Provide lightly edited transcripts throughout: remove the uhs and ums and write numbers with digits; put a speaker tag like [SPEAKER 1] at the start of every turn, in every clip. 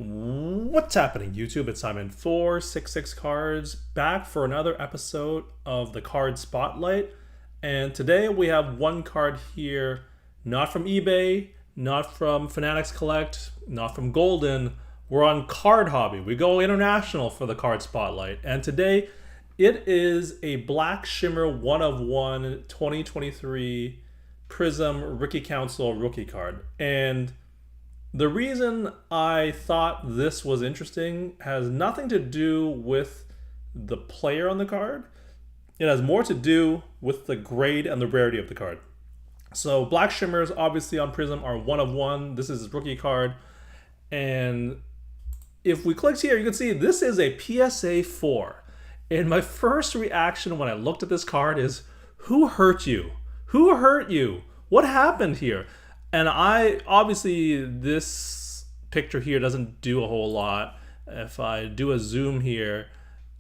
[SPEAKER 1] What's happening, YouTube? It's Simon466 Cards back for another episode of the Card Spotlight. And today we have one card here, not from eBay, not from Fanatics Collect, not from Golden. We're on Card Hobby. We go international for the Card Spotlight. And today it is a Black Shimmer 1 of 1 2023 Prizm Rookie Council rookie card. And the reason I thought this was interesting has nothing to do with the player on the card. It has more to do with the grade and the rarity of the card. So Black Shimmers, obviously on Prizm, are 1 of 1. This is his rookie card. And if we click here, you can see this is a PSA 4. And my first reaction when I looked at this card is, who hurt you? Who hurt you? What happened here? And obviously this picture here doesn't do a whole lot. If I do a zoom here,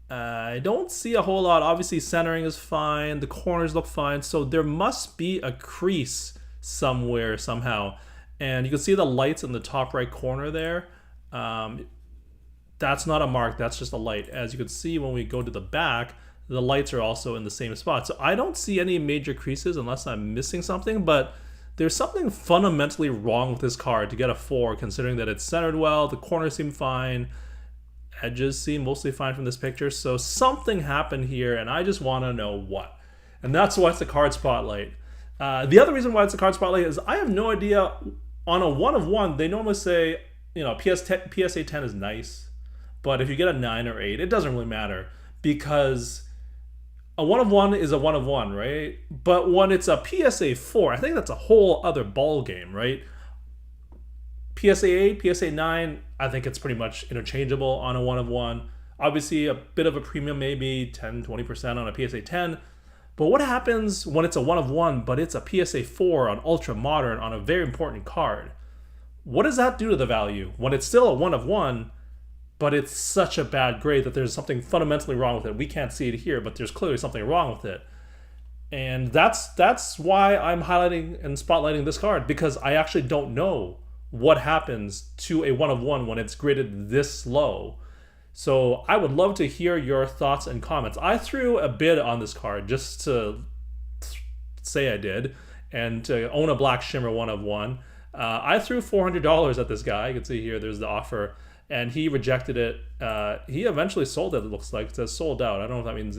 [SPEAKER 1] I don't see a whole lot. Obviously centering is fine, the corners look fine, so there must be a crease somewhere, somehow. And you can see the lights in the top right corner there. That's not a mark, that's just a light. As you can see when we go to the back, the lights are also in the same spot. So I don't see any major creases unless I'm missing something, but there's something fundamentally wrong with this card to get a 4, considering that it's centered well, the corners seem fine, edges seem mostly fine from this picture. So something happened here, and I just want to know what. And that's why it's the Card Spotlight. The other reason why it's a Card Spotlight is I have no idea. On a 1 of 1, they normally say, you know, PSA 10 is nice, but if you get a 9 or 8, it doesn't really matter, because a 1 of 1 is a 1 of 1, right? But when it's a PSA 4, I think that's a whole other ball game, right? PSA 8, PSA 9, I think it's pretty much interchangeable on a 1 of 1. Obviously, a bit of a premium, maybe 10, 20% on a PSA 10. But what happens when it's a 1 of 1, but it's a PSA 4 on Ultra Modern on a very important card? What does that do to the value when it's still a 1 of 1, but it's such a bad grade that there's something fundamentally wrong with it? We can't see it here, but there's clearly something wrong with it. And that's why I'm highlighting and spotlighting this card, because I actually don't know what happens to a 1 of 1 when it's graded this low. So I would love to hear your thoughts and comments. I threw a bid on this card just to say I did, and to own a Black Shimmer 1 of 1. I threw $400 at this guy. You can see here there's the offer, and he rejected it. He eventually sold it, it looks like. It says sold out. I don't know if that means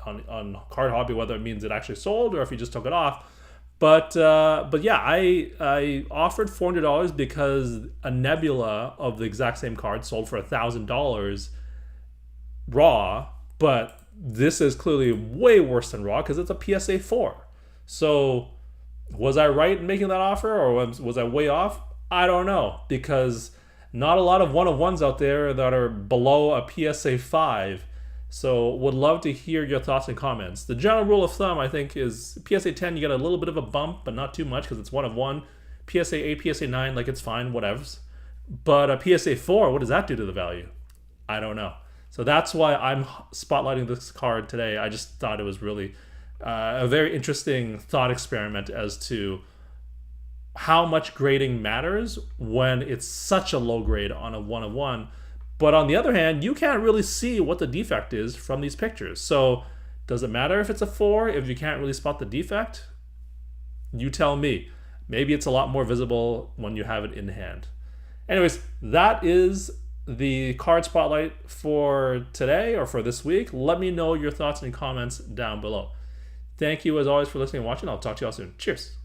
[SPEAKER 1] on Card Hobby, whether it means it actually sold or if he just took it off. But yeah, I offered $400 because a nebula of the exact same card sold for $1,000 raw, but this is clearly way worse than raw because it's a PSA 4. So was I right in making that offer, or was I way off? I don't know, because not a lot of 1 of 1s out there that are below a PSA 5. So would love to hear your thoughts and comments. The general rule of thumb, I think, is PSA 10, you get a little bit of a bump, but not too much because it's 1 of 1. PSA 8, PSA 9, like, it's fine, whatevs. But a PSA 4, what does that do to the value? I don't know. So that's why I'm spotlighting this card today. I just thought it was really a very interesting thought experiment as to how much grading matters when it's such a low grade on a 1 of 1. But on the other hand, you can't really see what the defect is from these pictures. So does it matter if it's a 4 if you can't really spot the defect? You tell me. Maybe it's a lot more visible when you have it in hand. Anyways, that is the Card Spotlight for today, or for this week. Let me know your thoughts and comments down below. Thank you as always for listening and watching. I'll talk to you all soon. Cheers.